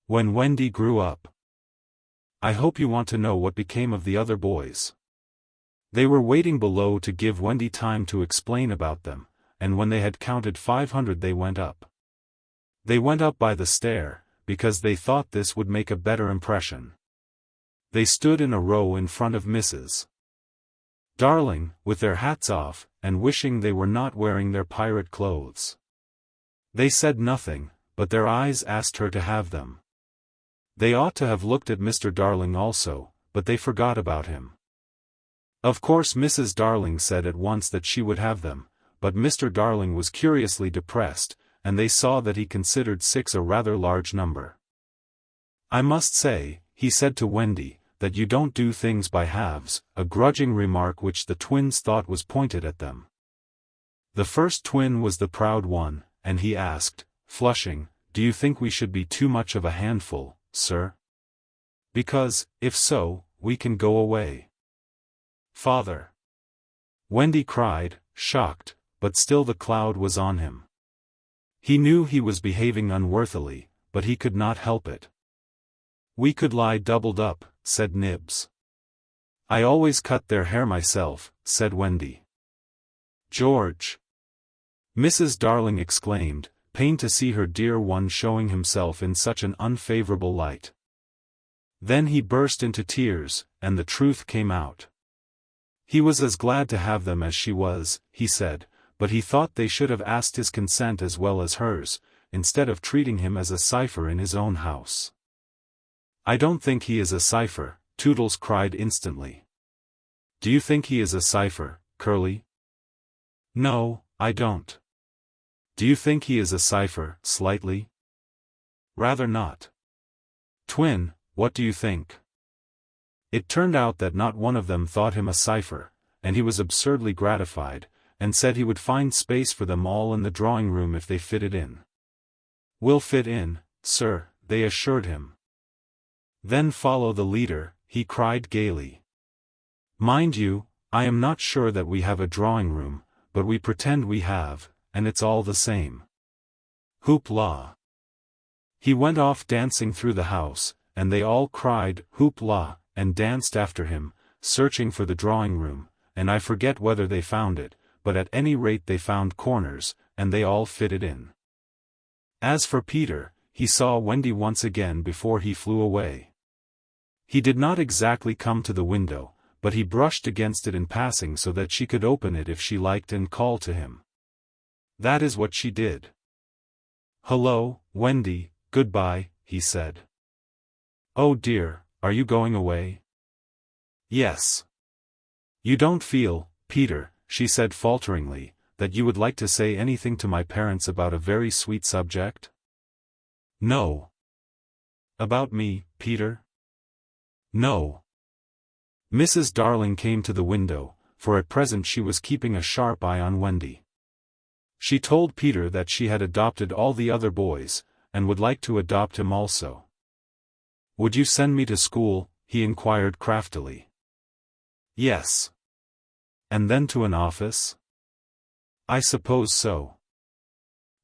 When Wendy grew up. I hope you want to know what became of the other boys. They were waiting below to give Wendy time to explain about them, and when they had counted 500 they went up. They went up by the stair, because they thought this would make a better impression. They stood in a row in front of Mrs. Darling, with their hats off, and wishing they were not wearing their pirate clothes. They said nothing, but their eyes asked her to have them. They ought to have looked at Mr. Darling also, but they forgot about him. Of course Mrs. Darling said at once that she would have them, but Mr. Darling was curiously depressed, and they saw that he considered 6 a rather large number. I must say, he said to Wendy, that you don't do things by halves, a grudging remark which the twins thought was pointed at them. The first twin was the proud one, and he asked, flushing, "Do you think we should be too much of a handful, sir? Because, if so, we can go away." "Father!" Wendy cried, shocked, but still the cloud was on him. He knew he was behaving unworthily, but he could not help it. "We could lie doubled up," said Nibs. "I always cut their hair myself," said Wendy. "George!" Mrs. Darling exclaimed, pained to see her dear one showing himself in such an unfavorable light. Then he burst into tears, and the truth came out. He was as glad to have them as she was, he said, but he thought they should have asked his consent as well as hers, instead of treating him as a cipher in his own house. "I don't think he is a cipher," Toodles cried instantly. "Do you think he is a cipher, Curly?" "No, I don't." "Do you think he is a cipher, Slightly?" "Rather not." "Twin, what do you think?" It turned out that not one of them thought him a cipher, and he was absurdly gratified, and said he would find space for them all in the drawing-room if they fitted in. "We'll fit in, sir," they assured him. "Then follow the leader," he cried gaily. "Mind you, I am not sure that we have a drawing-room, but we pretend we have, and it's all the same. Hoop-la!" He went off dancing through the house, and they all cried hoop-la, and danced after him, searching for the drawing-room, and I forget whether they found it, but at any rate they found corners, and they all fitted in. As for Peter, he saw Wendy once again before he flew away. He did not exactly come to the window, but he brushed against it in passing so that she could open it if she liked and call to him. That is what she did. "Hello, Wendy, goodbye," he said. "Oh dear, are you going away?" "Yes." "You don't feel, Peter," she said falteringly, "that you would like to say anything to my parents about a very sweet subject?" "No." "About me, Peter?" "No." Mrs. Darling came to the window, for at present she was keeping a sharp eye on Wendy. She told Peter that she had adopted all the other boys, and would like to adopt him also. "Would you send me to school?" he inquired craftily. "Yes." "And then to an office?" "I suppose so."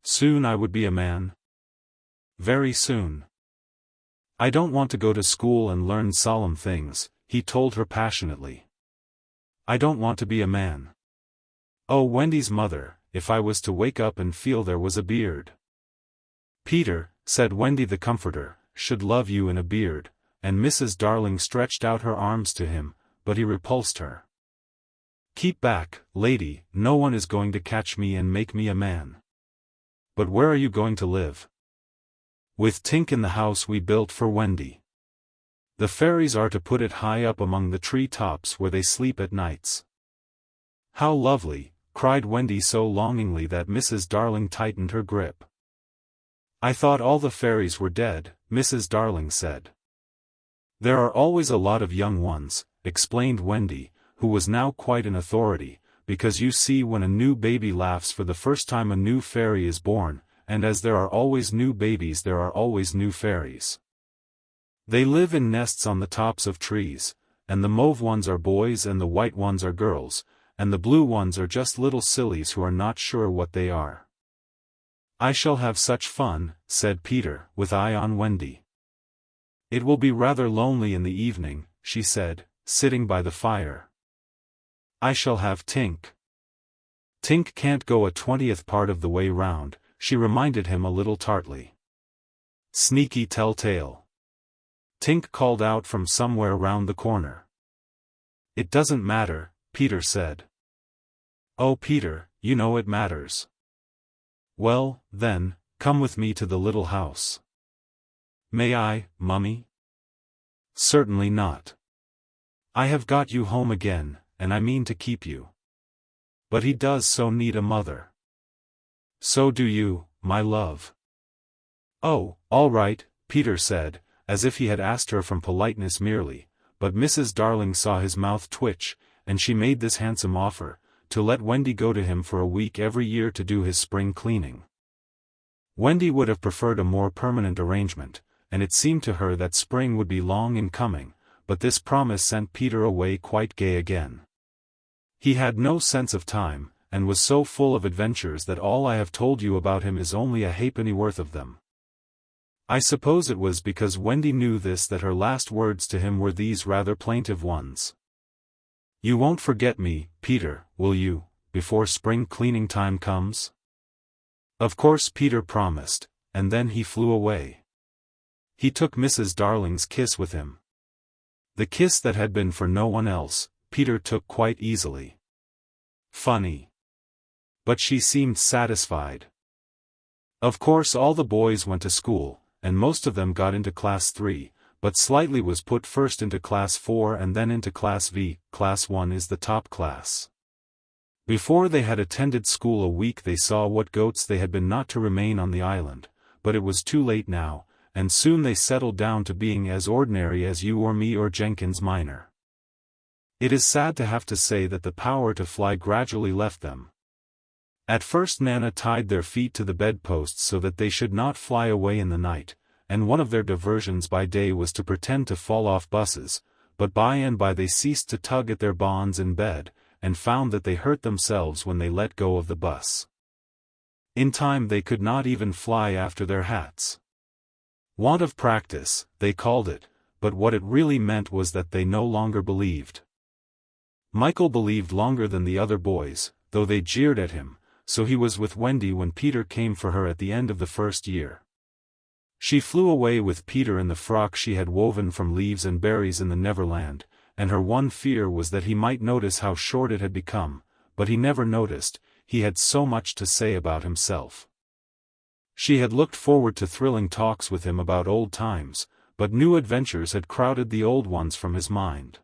"Soon I would be a man?" "Very soon." "I don't want to go to school and learn solemn things," he told her passionately. "I don't want to be a man. Oh, Wendy's mother, if I was to wake up and feel there was a beard." "Peter," said Wendy the comforter, "should love you in a beard," and Mrs. Darling stretched out her arms to him, but he repulsed her. "Keep back, lady, no one is going to catch me and make me a man." "But where are you going to live?" "With Tink in the house we built for Wendy. The fairies are to put it high up among the tree tops where they sleep at nights." "How lovely," cried Wendy so longingly that Mrs. Darling tightened her grip. "I thought all the fairies were dead," Mrs. Darling said. "There are always a lot of young ones," explained Wendy, who was now quite an authority, "because you see when a new baby laughs for the first time a new fairy is born, and as there are always new babies there are always new fairies. They live in nests on the tops of trees, and the mauve ones are boys and the white ones are girls, and the blue ones are just little sillies who are not sure what they are." "I shall have such fun," said Peter, with eye on Wendy. "It will be rather lonely in the evening," she said, sitting by the fire. "I shall have Tink." "Tink can't go a 20th part of the way round," she reminded him a little tartly. "Sneaky telltale," Tink called out from somewhere round the corner. "It doesn't matter," Peter said. "Oh Peter, you know it matters." "Well, then, come with me to the little house." "May I, Mummy?" "Certainly not. I have got you home again, and I mean to keep you. But he does so need a mother." "So do you, my love." "Oh, all right," Peter said, as if he had asked her from politeness merely, but Mrs. Darling saw his mouth twitch, and she made this handsome offer, to let Wendy go to him for a week every year to do his spring cleaning. Wendy would have preferred a more permanent arrangement, and it seemed to her that spring would be long in coming, but this promise sent Peter away quite gay again. He had no sense of time, and was so full of adventures that all I have told you about him is only a halfpenny worth of them. I suppose it was because Wendy knew this that her last words to him were these rather plaintive ones. "You won't forget me, Peter, will you, before spring cleaning time comes?" Of course Peter promised, and then he flew away. He took Mrs. Darling's kiss with him. The kiss that had been for no one else, Peter took quite easily. Funny. But she seemed satisfied. Of course all the boys went to school, and most of them got into Class 3, but Slightly was put first into Class 4 and then into Class V. Class 1 is the top class. Before they had attended school a week they saw what goats they had been not to remain on the island, but it was too late now, and soon they settled down to being as ordinary as you or me or Jenkins Minor. It is sad to have to say that the power to fly gradually left them. At first Nana tied their feet to the bedposts so that they should not fly away in the night, and one of their diversions by day was to pretend to fall off buses, but by and by they ceased to tug at their bonds in bed, and found that they hurt themselves when they let go of the bus. In time they could not even fly after their hats. Want of practice, they called it, but what it really meant was that they no longer believed. Michael believed longer than the other boys, though they jeered at him, so he was with Wendy when Peter came for her at the end of the first year. She flew away with Peter in the frock she had woven from leaves and berries in the Neverland, and her one fear was that he might notice how short it had become, but he never noticed, he had so much to say about himself. She had looked forward to thrilling talks with him about old times, but new adventures had crowded the old ones from his mind.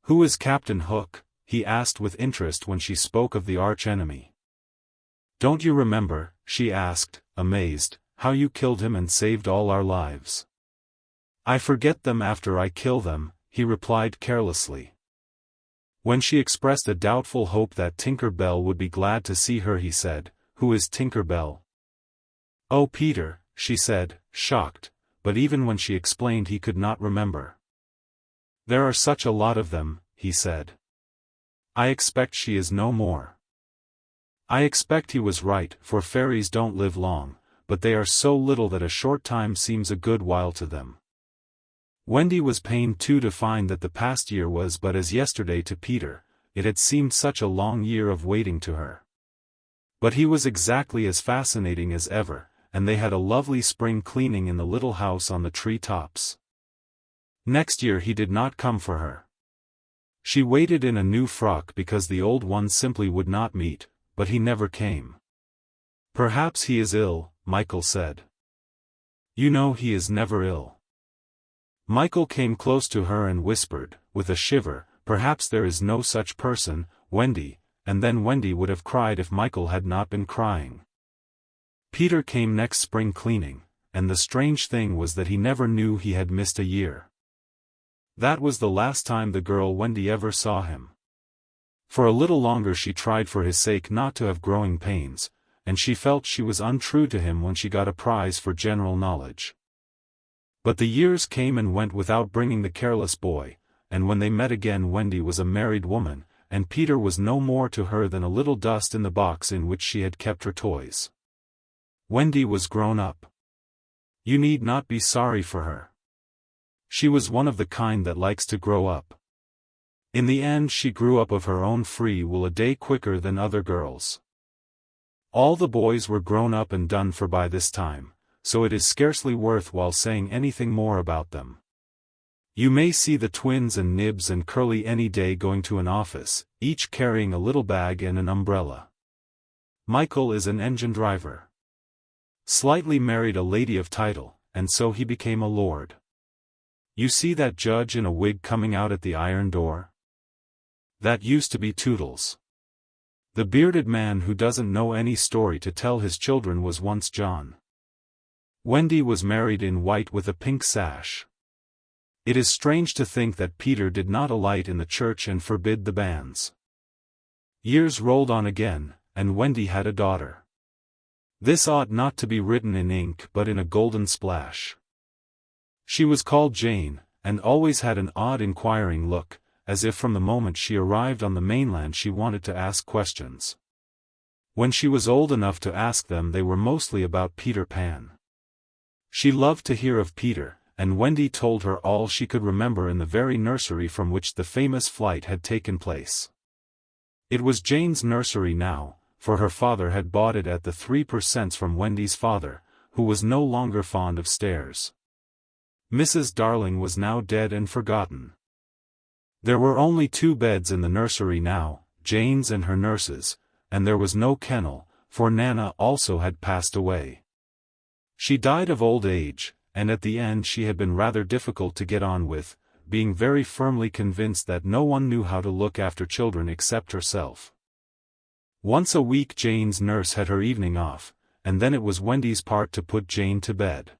"Who is Captain Hook?" he asked with interest when she spoke of the arch-enemy. "Don't you remember," she asked, amazed, "how you killed him and saved all our lives?" "I forget them after I kill them," he replied carelessly. When she expressed a doubtful hope that Tinker Bell would be glad to see her he said, "Who is Tinker Bell?" "Oh Peter," she said, shocked, but even when she explained he could not remember. "There are such a lot of them," he said. "I expect she is no more." I expect he was right, for fairies don't live long, but they are so little that a short time seems a good while to them. Wendy was pained too to find that the past year was but as yesterday to Peter, it had seemed such a long year of waiting to her. But he was exactly as fascinating as ever, and they had a lovely spring cleaning in the little house on the tree tops. Next year he did not come for her. She waited in a new frock because the old one simply would not meet, but he never came. "Perhaps he is ill," Michael said. "You know he is never ill." Michael came close to her and whispered, with a shiver, "Perhaps there is no such person, Wendy," and then Wendy would have cried if Michael had not been crying. Peter came next spring cleaning, and the strange thing was that he never knew he had missed a year. That was the last time the girl Wendy ever saw him. For a little longer she tried for his sake not to have growing pains, and she felt she was untrue to him when she got a prize for general knowledge. But the years came and went without bringing the careless boy, and when they met again Wendy was a married woman, and Peter was no more to her than a little dust in the box in which she had kept her toys. Wendy was grown up. You need not be sorry for her. She was one of the kind that likes to grow up. In the end she grew up of her own free will a day quicker than other girls. All the boys were grown up and done for by this time, so it is scarcely worthwhile saying anything more about them. You may see the twins and Nibs and Curly any day going to an office, each carrying a little bag and an umbrella. Michael is an engine driver. Slightly married a lady of title, and so he became a lord. You see that judge in a wig coming out at the iron door? That used to be Toodles. The bearded man who doesn't know any story to tell his children was once John. Wendy was married in white with a pink sash. It is strange to think that Peter did not alight in the church and forbid the banns. Years rolled on again, and Wendy had a daughter. This ought not to be written in ink but in a golden splash. She was called Jane, and always had an odd inquiring look, as if from the moment she arrived on the mainland she wanted to ask questions. When she was old enough to ask them they were mostly about Peter Pan. She loved to hear of Peter, and Wendy told her all she could remember in the very nursery from which the famous flight had taken place. It was Jane's nursery now, for her father had bought it at the 3% from Wendy's father, who was no longer fond of stairs. Mrs. Darling was now dead and forgotten. There were only 2 beds in the nursery now, Jane's and her nurse's, and there was no kennel, for Nana also had passed away. She died of old age, and at the end she had been rather difficult to get on with, being very firmly convinced that no one knew how to look after children except herself. Once a week Jane's nurse had her evening off, and then it was Wendy's part to put Jane to bed.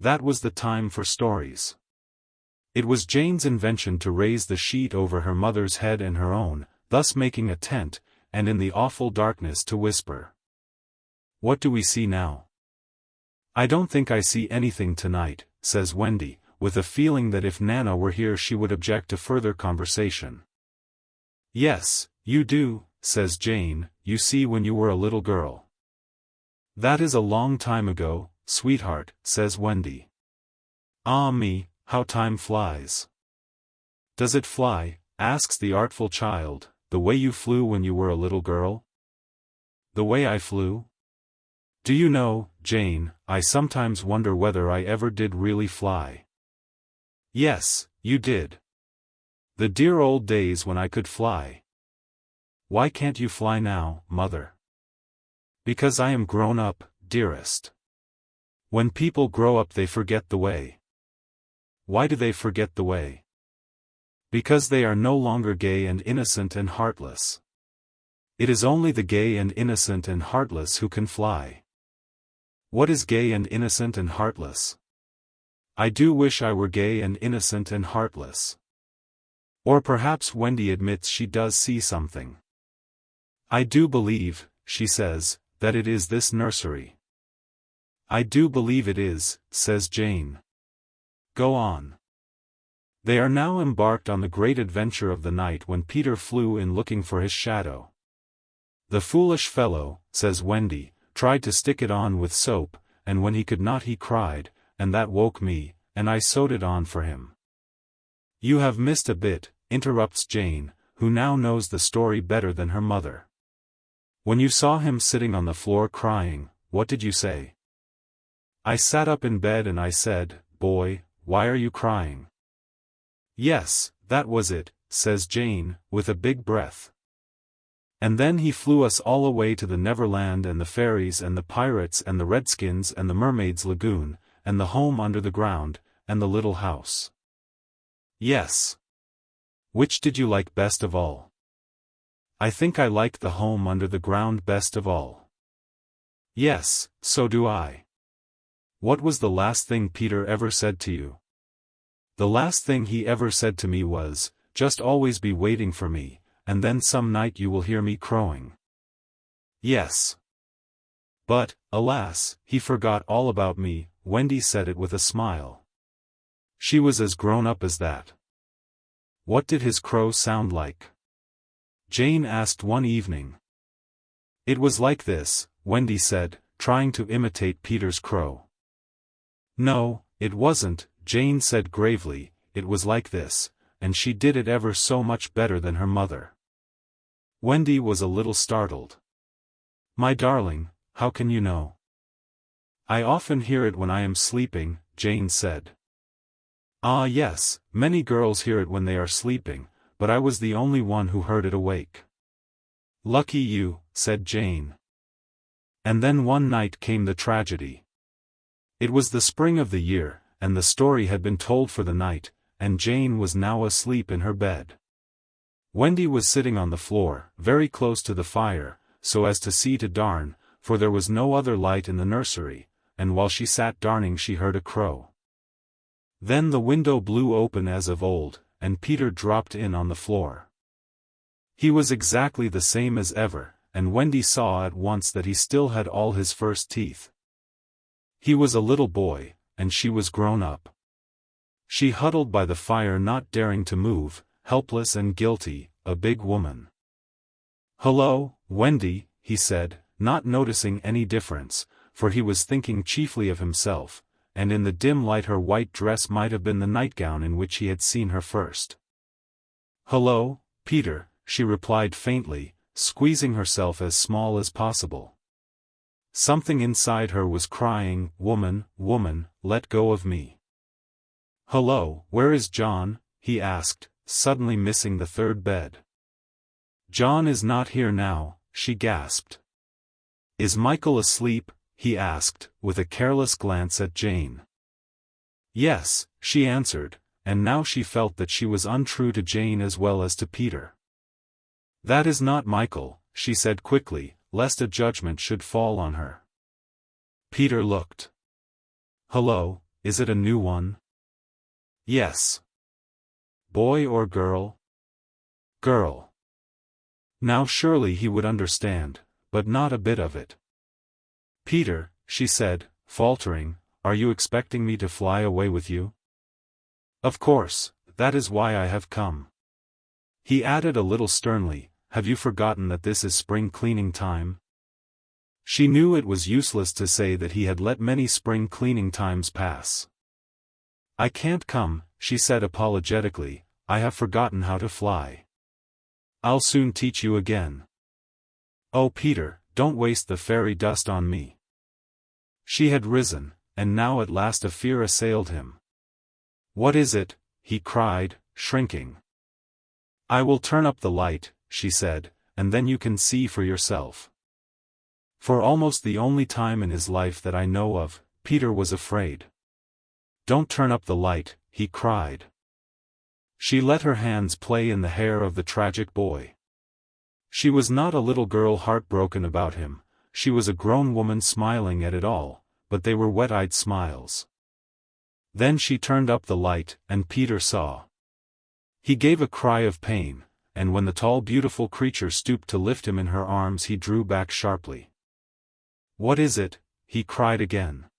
That was the time for stories. It was Jane's invention to raise the sheet over her mother's head and her own, thus making a tent, and in the awful darkness to whisper. "What do we see now?" "I don't think I see anything tonight," says Wendy, with a feeling that if Nana were here she would object to further conversation. "Yes, you do," says Jane, "you see when you were a little girl." "That is a long time ago, sweetheart," says Wendy. "Ah me, how time flies." "Does it fly," asks the artful child, "the way you flew when you were a little girl?" "The way I flew? Do you know, Jane, I sometimes wonder whether I ever did really fly." "Yes, you did. The dear old days when I could fly." "Why can't you fly now, mother?" "Because I am grown up, dearest. When people grow up they forget the way." "Why do they forget the way?" "Because they are no longer gay and innocent and heartless. It is only the gay and innocent and heartless who can fly." "What is gay and innocent and heartless?" "I do wish I were gay and innocent and heartless." Or perhaps Wendy admits she does see something. "I do believe," she says, "that it is this nursery." "I do believe it is," says Jane. "Go on." They are now embarked on the great adventure of the night when Peter flew in looking for his shadow. "The foolish fellow," says Wendy, "tried to stick it on with soap, and when he could not he cried, and that woke me, and I sewed it on for him." "You have missed a bit," interrupts Jane, who now knows the story better than her mother. "When you saw him sitting on the floor crying, what did you say?" "I sat up in bed and I said, 'Boy, why are you crying?'" "Yes, that was it," says Jane, with a big breath. "And then he flew us all away to the Neverland and the fairies and the pirates and the redskins and the mermaid's lagoon, and the home under the ground, and the little house." "Yes. Which did you like best of all?" "I think I liked the home under the ground best of all." "Yes, so do I." "What was the last thing Peter ever said to you?" "The last thing he ever said to me was, 'Just always be waiting for me, and then some night you will hear me crowing.'" "Yes. But, alas, he forgot all about me," Wendy said it with a smile. She was as grown up as that. "What did his crow sound like?" Jane asked one evening. "It was like this," Wendy said, trying to imitate Peter's crow. "No, it wasn't," Jane said gravely, it was like this, and she did it ever so much better than her mother. Wendy was a little startled. My darling, how can you know? I often hear it when I am sleeping, Jane said. Ah yes, many girls hear it when they are sleeping, but I was the only one who heard it awake. Lucky you, said Jane. And then one night came the tragedy. It was the spring of the year, and the story had been told for the night, and Jane was now asleep in her bed. Wendy was sitting on the floor, very close to the fire, so as to see to darn, for there was no other light in the nursery, and while she sat darning she heard a crow. Then the window blew open as of old, and Peter dropped in on the floor. He was exactly the same as ever, and Wendy saw at once that he still had all his first teeth. He was a little boy, and she was grown up. She huddled by the fire not daring to move, helpless and guilty, a big woman. "Hello, Wendy," he said, not noticing any difference, for he was thinking chiefly of himself, and in the dim light her white dress might have been the nightgown in which he had seen her first. "Hello, Peter," she replied faintly, squeezing herself as small as possible. Something inside her was crying, "Woman, woman, let go of me." "Hello, where is John?" he asked, suddenly missing the third bed. "John is not here now," she gasped. "Is Michael asleep?" he asked, with a careless glance at Jane. "Yes," she answered, and now she felt that she was untrue to Jane as well as to Peter. "That is not Michael," she said quickly, lest a judgment should fall on her. Peter looked. "Hello, is it a new one?" "Yes." "Boy or girl?" "Girl." Now surely he would understand, but not a bit of it. "Peter," she said, faltering, "are you expecting me to fly away with you?" "Of course, that is why I have come." He added a little sternly, "Have you forgotten that this is spring cleaning time?" She knew it was useless to say that he had let many spring cleaning times pass. "I can't come," she said apologetically, "I have forgotten how to fly." "I'll soon teach you again." "Oh Peter, don't waste the fairy dust on me." She had risen, and now at last a fear assailed him. "What is it?" he cried, shrinking. "I will turn up the light," she said, "and then you can see for yourself." For almost the only time in his life that I know of, Peter was afraid. "Don't turn up the light," he cried. She let her hands play in the hair of the tragic boy. She was not a little girl heartbroken about him, she was a grown woman smiling at it all, but they were wet-eyed smiles. Then she turned up the light, and Peter saw. He gave a cry of pain, and when the tall beautiful creature stooped to lift him in her arms he drew back sharply. "What is it?" he cried again.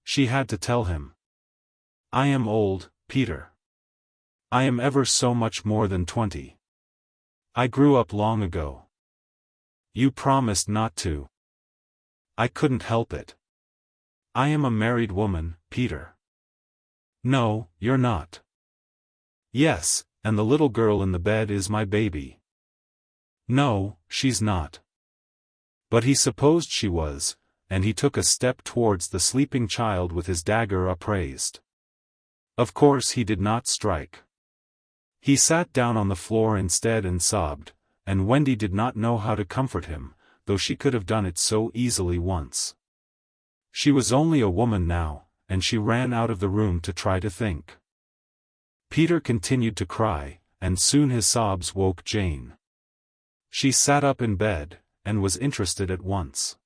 She had to tell him. "I am old, Peter. I am ever so much more than 20. I grew up long ago. You promised not to." "I couldn't help it. I am a married woman, Peter." "No, you're not." "Yes, and the little girl in the bed is my baby." "No, she's not." But he supposed she was, and he took a step towards the sleeping child with his dagger upraised. Of course he did not strike. He sat down on the floor instead and sobbed, and Wendy did not know how to comfort him, though she could have done it so easily once. She was only a woman now, and she ran out of the room to try to think. Peter continued to cry, and soon his sobs woke Jane. She sat up in bed, and was interested at once.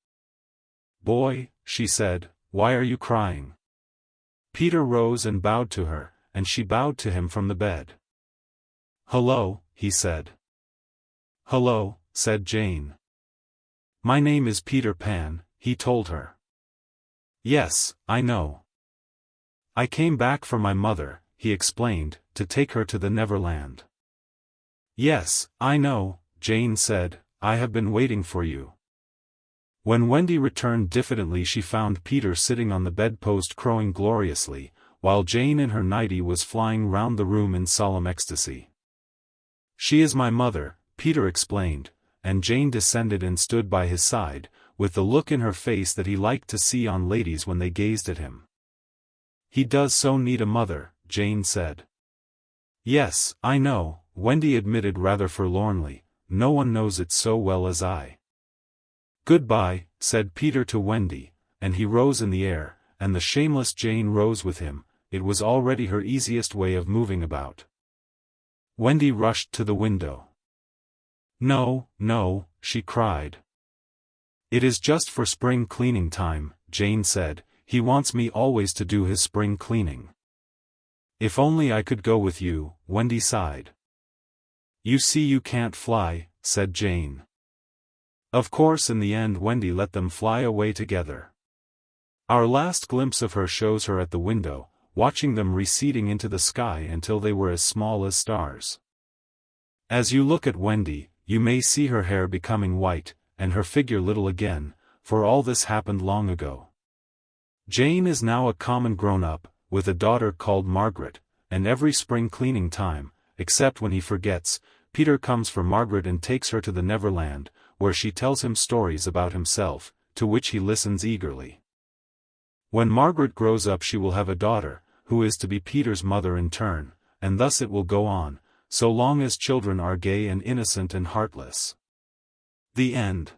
"Boy," she said, "why are you crying?" Peter rose and bowed to her, and she bowed to him from the bed. "Hello," he said. "Hello," said Jane. "My name is Peter Pan," he told her. "Yes, I know. I came back for my mother," he explained, "to take her to the Neverland." "Yes, I know," Jane said, "I have been waiting for you." When Wendy returned diffidently she found Peter sitting on the bedpost crowing gloriously, while Jane in her nightie was flying round the room in solemn ecstasy. "She is my mother," Peter explained, and Jane descended and stood by his side, with the look in her face that he liked to see on ladies when they gazed at him. "He does so need a mother," Jane said. "Yes, I know," Wendy admitted rather forlornly, "no one knows it so well as I." "Goodbye," said Peter to Wendy, and he rose in the air, and the shameless Jane rose with him. It was already her easiest way of moving about. Wendy rushed to the window. "No, no," she cried. "It is just for spring cleaning time," Jane said. "He wants me always to do his spring cleaning." "If only I could go with you," Wendy sighed. "You see you can't fly," said Jane. Of course in the end Wendy let them fly away together. Our last glimpse of her shows her at the window, watching them receding into the sky until they were as small as stars. As you look at Wendy, you may see her hair becoming white, and her figure little again, for all this happened long ago. Jane is now a common grown-up, with a daughter called Margaret, and every spring cleaning time, except when he forgets, Peter comes for Margaret and takes her to the Neverland, where she tells him stories about himself, to which he listens eagerly. When Margaret grows up she will have a daughter, who is to be Peter's mother in turn, and thus it will go on, so long as children are gay and innocent and heartless. The end.